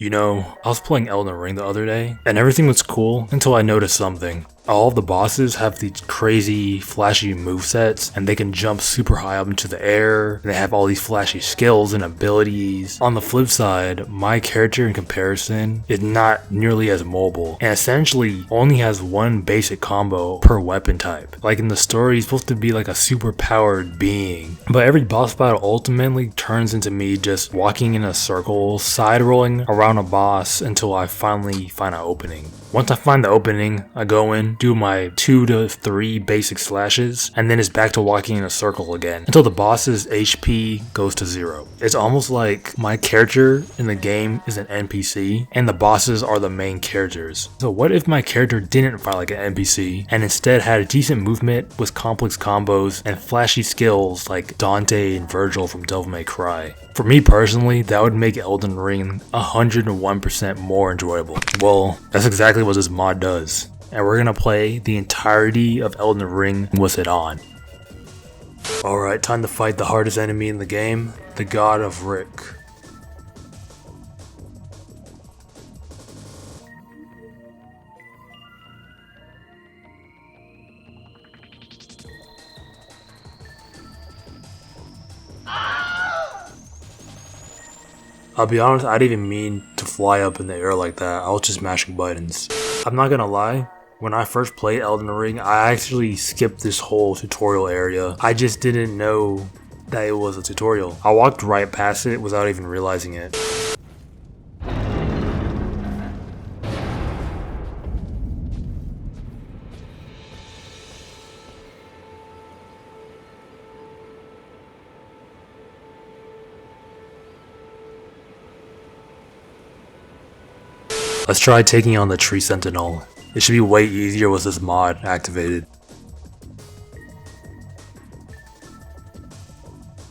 You know, I was playing Elden Ring the other day, and everything was cool until I noticed something. All of the bosses have these crazy, flashy movesets, and they can jump super high up into the air. They have all these flashy skills and abilities. On the flip side, my character in comparison is not nearly as mobile, and essentially only has one basic combo per weapon type. Like in the story, he's supposed to be like a super powered being, but every boss battle ultimately turns into me just walking in a circle, side rolling around a boss until I finally find an opening. Once I find the opening, I go in, do my 2 to 3 basic slashes, and then it's back to walking in a circle again until the boss's HP goes to 0. It's almost like my character in the game is an NPC and the bosses are the main characters. So what if my character didn't fight like an NPC and instead had a decent movement with complex combos and flashy skills like Dante and Virgil from Devil May Cry? For me personally, that would make Elden Ring 101% more enjoyable. Well, that's exactly what this mod does. And we're gonna play the entirety of Elden Ring with it on. Alright, time to fight the hardest enemy in the game, the God of Rick. I'll be honest, I didn't even mean to fly up in the air like that. I was just mashing buttons. I'm not gonna lie, when I first played Elden Ring, I actually skipped this whole tutorial area. I just didn't know that it was a tutorial. I walked right past it without even realizing it. Let's try taking on the Tree Sentinel. It should be way easier with this mod activated.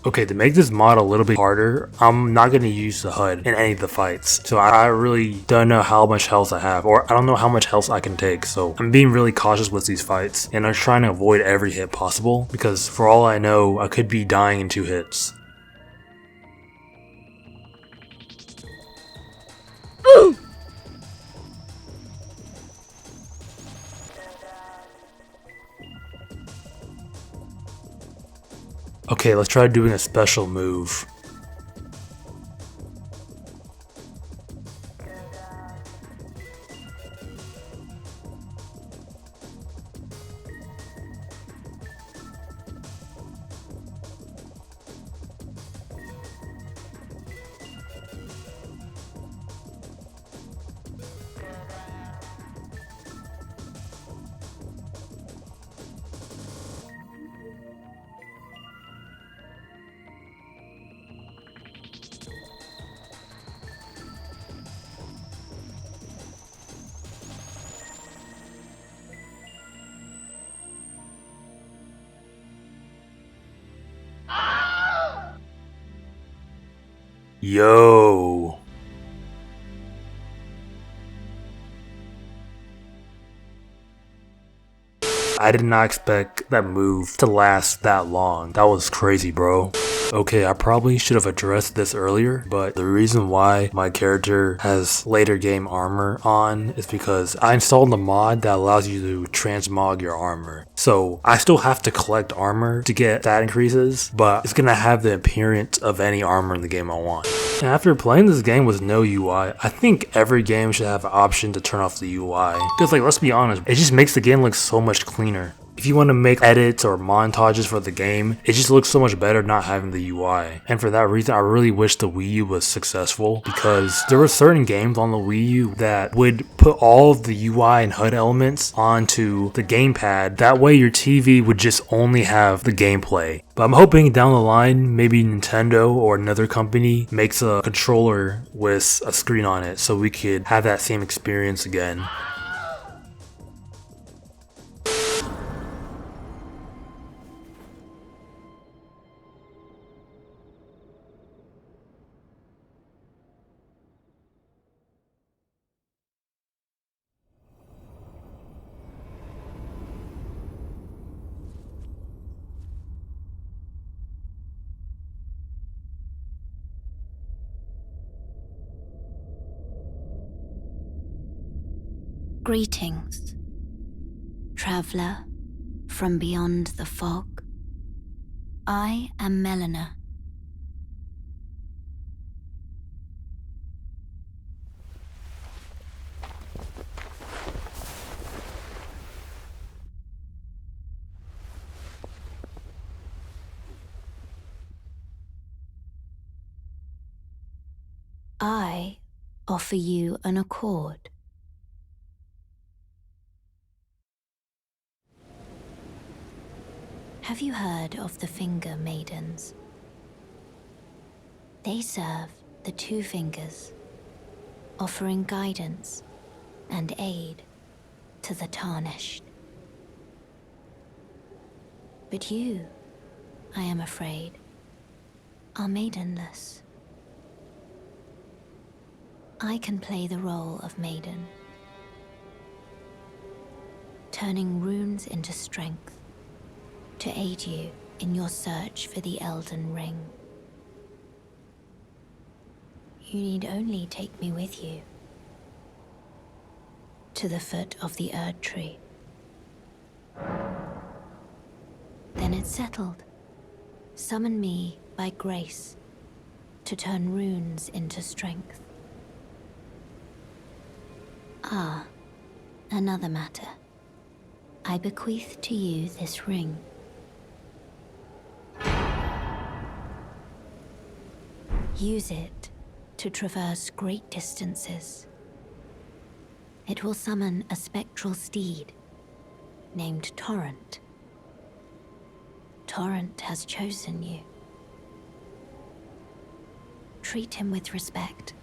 Okay, to make this mod a little bit harder, I'm not going to use the HUD in any of the fights. So I really don't know how much health I have, or I don't know how much health I can take. So I'm being really cautious with these fights, and I'm trying to avoid every hit possible, because for all I know, I could be dying in 2 hits. Okay, let's try doing a special move. Yo. I did not expect that move to last that long. That was crazy, bro. Okay, I probably should have addressed this earlier, but the reason why my character has later game armor on is because I installed a mod that allows you to transmog your armor. So I still have to collect armor to get stat increases, but it's gonna have the appearance of any armor in the game I want. And after playing this game with no UI, I think every game should have an option to turn off the UI. Because like, let's be honest, it just makes the game look so much cleaner. If you want to make edits or montages for the game, it just looks so much better not having the UI. And for that reason, I really wish the Wii U was successful, because there were certain games on the Wii U that would put all of the UI and HUD elements onto the gamepad. That way your TV would just only have the gameplay. But I'm hoping down the line, maybe Nintendo or another company makes a controller with a screen on it so we could have that same experience again. Greetings, traveller from beyond the fog. I am Melina. I offer you an accord. Have you heard of the Finger Maidens? They serve the Two Fingers, offering guidance and aid to the Tarnished. But you, I am afraid, are maidenless. I can play the role of maiden, turning runes into strength to aid you in your search for the Elden Ring. You need only take me with you to the foot of the Erd Tree. Then it's settled. Summon me by grace to turn runes into strength. Ah, another matter. I bequeath to you this ring. Use it to traverse great distances. It will summon a spectral steed named Torrent. Torrent has chosen you. Treat him with respect.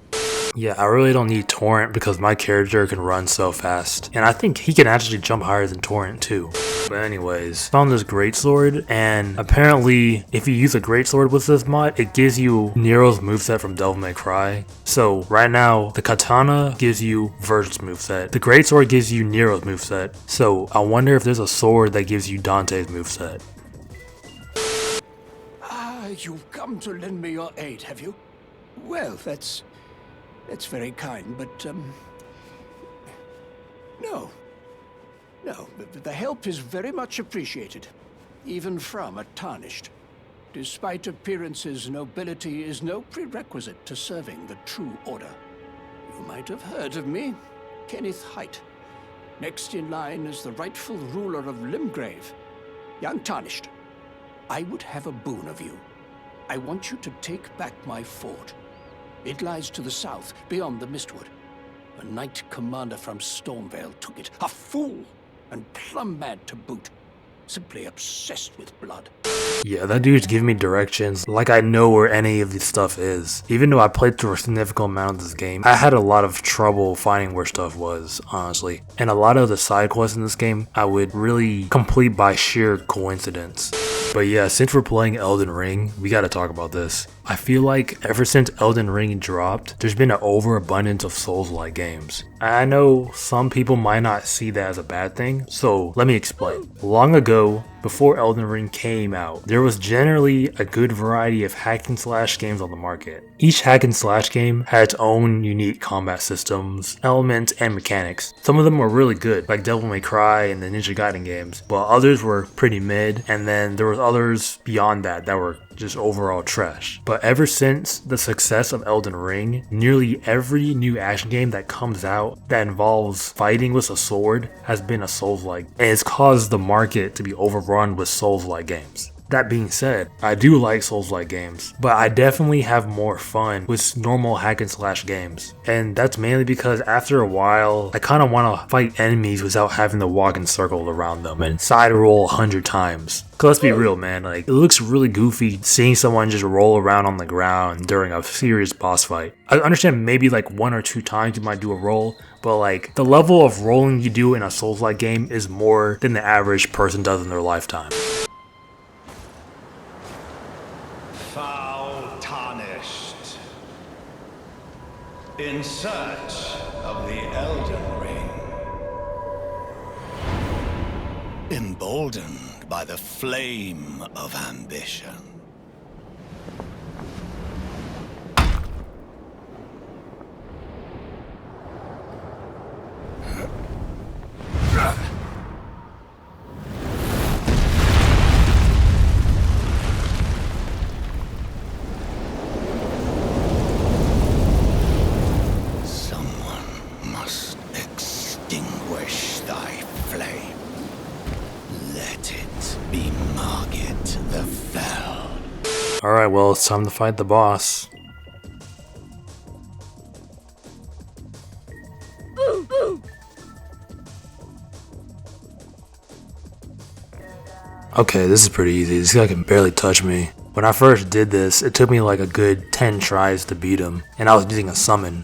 Yeah, I really don't need Torrent because my character can run so fast. And I think he can actually jump higher than Torrent too. But anyways, found this greatsword, and apparently if you use a greatsword with this mod, it gives you Nero's moveset from Devil May Cry. So right now, the katana gives you Virgil's moveset. The greatsword gives you Nero's moveset. So I wonder if there's a sword that gives you Dante's moveset. Ah, you've come to lend me your aid, have you? Well, that's very kind, but, no. No, the help is very much appreciated, even from a Tarnished. Despite appearances, nobility is no prerequisite to serving the true order. You might have heard of me, Kenneth Height. Next in line is the rightful ruler of Limgrave, young Tarnished. I would have a boon of you. I want you to take back my fort. It lies to the south, beyond the Mistwood. A knight commander from Stormvale took it. A fool! And plumb mad to boot. Simply obsessed with blood. Yeah, that dude's giving me directions like I know where any of this stuff is. Even though I played through a significant amount of this game, I had a lot of trouble finding where stuff was, honestly. And a lot of the side quests in this game, I would really complete by sheer coincidence. But yeah, since we're playing Elden Ring, we gotta talk about this. I feel like ever since Elden Ring dropped, there's been an overabundance of Souls-like games. I know some people might not see that as a bad thing, so let me explain. Long ago, before Elden Ring came out, there was generally a good variety of hack and slash games on the market. Each hack and slash game had its own unique combat systems, elements, and mechanics. Some of them were really good, like Devil May Cry and the Ninja Gaiden games, while others were pretty mid, and then there was others beyond that were just overall trash. But ever since the success of Elden Ring, nearly every new action game that comes out that involves fighting with a sword has been a Souls-like, and it's caused the market to be overrun with Souls-like games. That being said, I do like Souls-like games, but I definitely have more fun with normal hack and slash games. And that's mainly because after a while, I kind of want to fight enemies without having to walk in circles around them and side roll 100 times. Cause let's be real, man, like, it looks really goofy seeing someone just roll around on the ground during a serious boss fight. I understand maybe like 1 or 2 times you might do a roll, but like, the level of rolling you do in a Souls-like game is more than the average person does in their lifetime. Foul Tarnished, in search of the Elden Ring. Emboldened by the flame of ambition. Alright, well, it's time to fight the boss. Okay, this is pretty easy. This guy can barely touch me. When I first did this, it took me like a good 10 tries to beat him, and I was using a summon.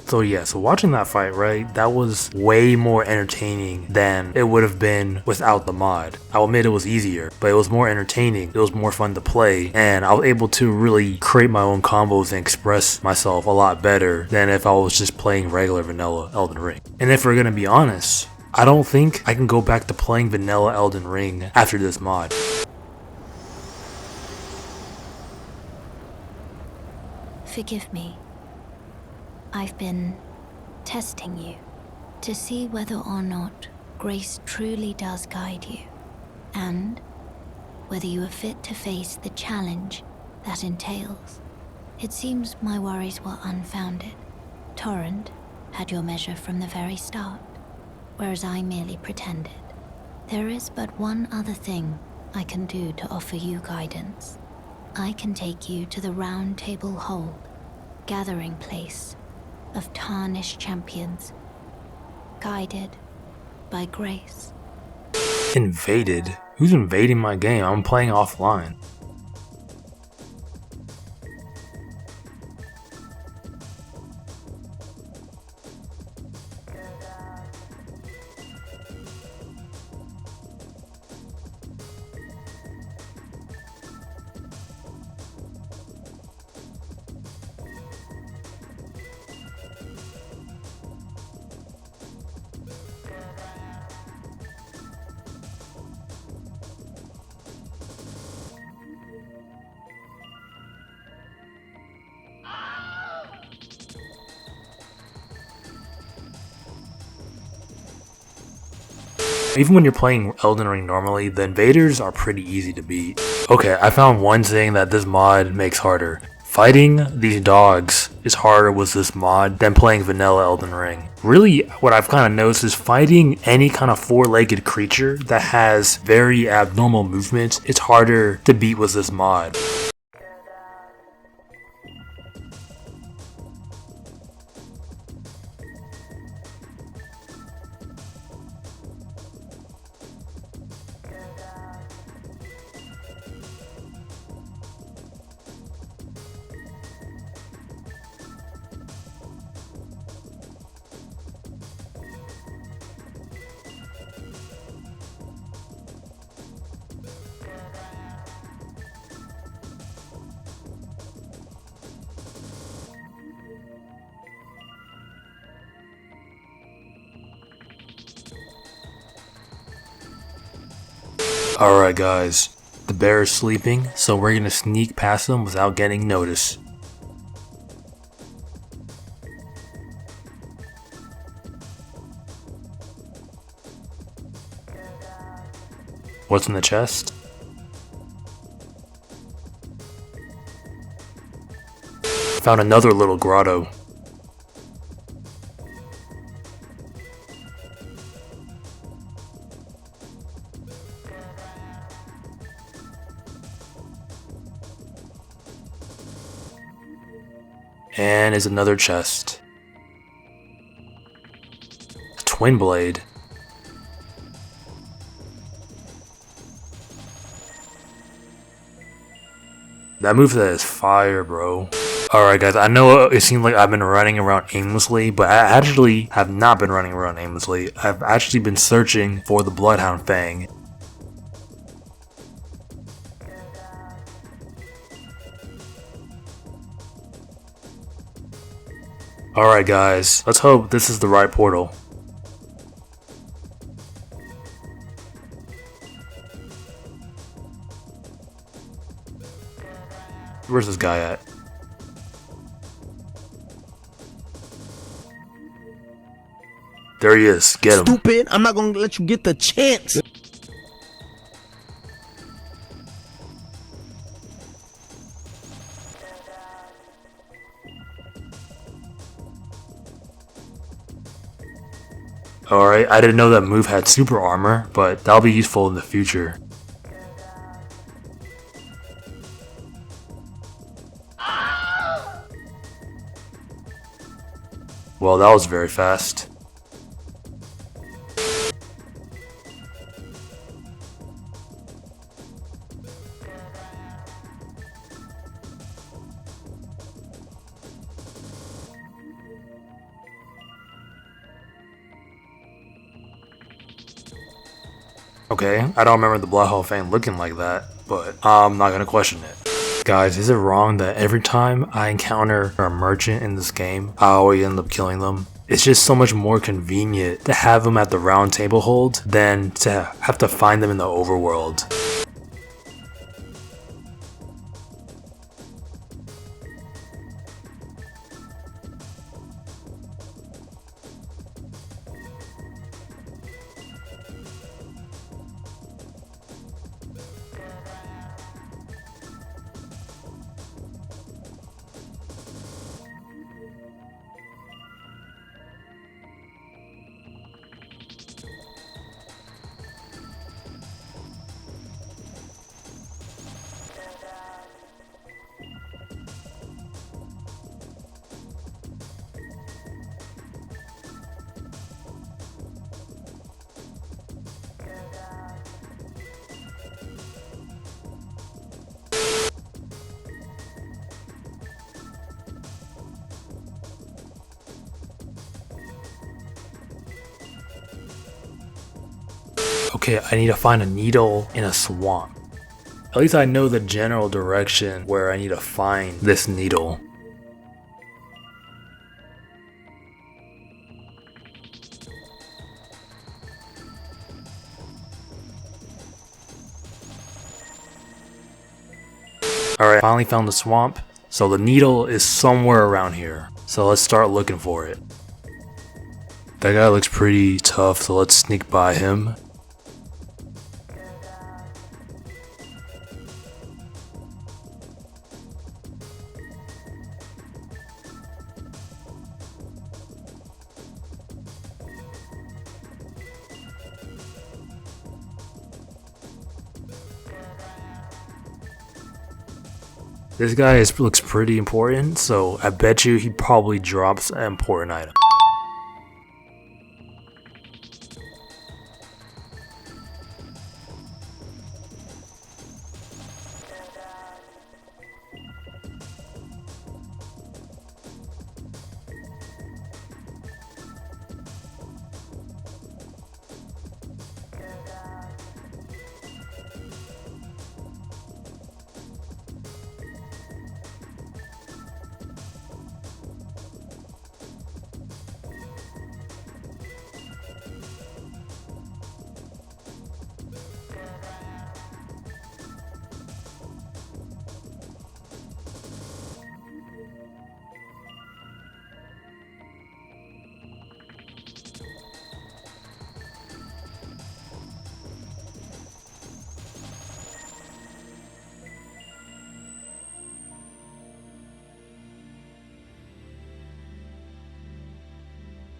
So yeah, so watching that fight, right, that was way more entertaining than it would have been without the mod. I'll admit it was easier, but it was more entertaining, it was more fun to play, and I was able to really create my own combos and express myself a lot better than if I was just playing regular vanilla Elden Ring. And if we're gonna be honest, I don't think I can go back to playing vanilla Elden Ring after this mod. Forgive me. I've been testing you to see whether or not grace truly does guide you, and whether you are fit to face the challenge that entails. It seems my worries were unfounded. Torrent had your measure from the very start, whereas I merely pretended. There is but one other thing I can do to offer you guidance. I can take you to the Roundtable Hold, gathering place of tarnished champions, guided by grace. Invaded? Who's invading my game? I'm playing offline. Even when you're playing Elden Ring normally, the invaders are pretty easy to beat. Okay, I found one thing that this mod makes harder. Fighting these dogs is harder with this mod than playing vanilla Elden Ring. Really, what I've kind of noticed is fighting any kind of four-legged creature that has very abnormal movements, it's harder to beat with this mod. Alright guys, the bear is sleeping, so we're gonna sneak past him without getting noticed. What's in the chest? Found another little grotto. And is another chest. A twin blade. That moveset is fire, bro. Alright guys, I know it seems like I've been running around aimlessly, but I actually have not been running around aimlessly. I've actually been searching for the Bloodhound Fang. Alright guys, let's hope this is the right portal. Where's this guy at? There he is. Get him. Stupid, I'm not gonna let you get the chance. Alright, I didn't know that move had super armor, but that'll be useful in the future. Well, that was very fast. Okay, I don't remember the Black Hole Fang looking like that, but I'm not gonna question it. Guys, is it wrong that every time I encounter a merchant in this game, I always end up killing them? It's just so much more convenient to have them at the Roundtable Hold than to have to find them in the overworld. Okay, I need to find a needle in a swamp. At least I know the general direction where I need to find this needle. Alright, finally found the swamp. So the needle is somewhere around here. So let's start looking for it. That guy looks pretty tough, so let's sneak by him. This guy looks pretty important, so I bet you he probably drops an important item.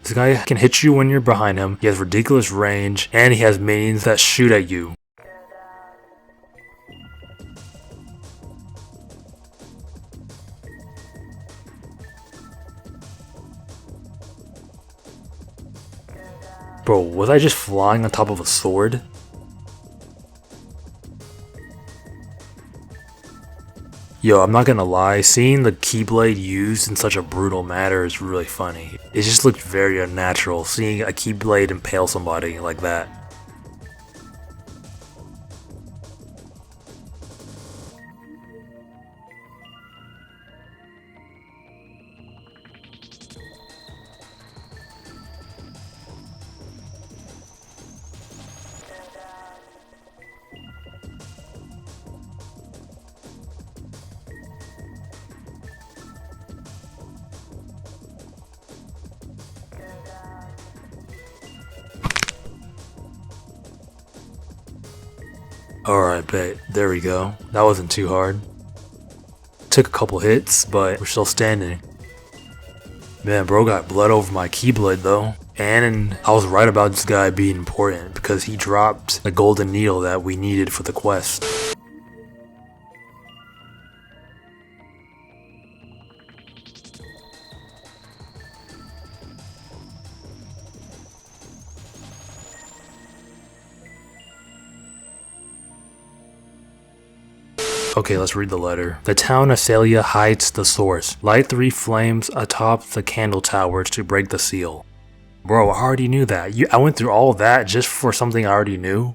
This guy can hit you when you're behind him, he has ridiculous range, and he has minions that shoot at you. Bro, was I just flying on top of a sword? Yo, I'm not gonna lie, seeing the Keyblade used in such a brutal manner is really funny. It just looked very unnatural, seeing a Keyblade impale somebody like that. Alright, bet. There we go. That wasn't too hard. Took a couple hits, but we're still standing. Man, bro got blood over my keyblade though. And I was right about this guy being important because he dropped the golden needle that we needed for the quest. Okay, let's read the letter. The town of Celia hides the source. Light 3 flames atop the candle towers to break the seal. Bro, I already knew that. I went through all of that just for something I already knew.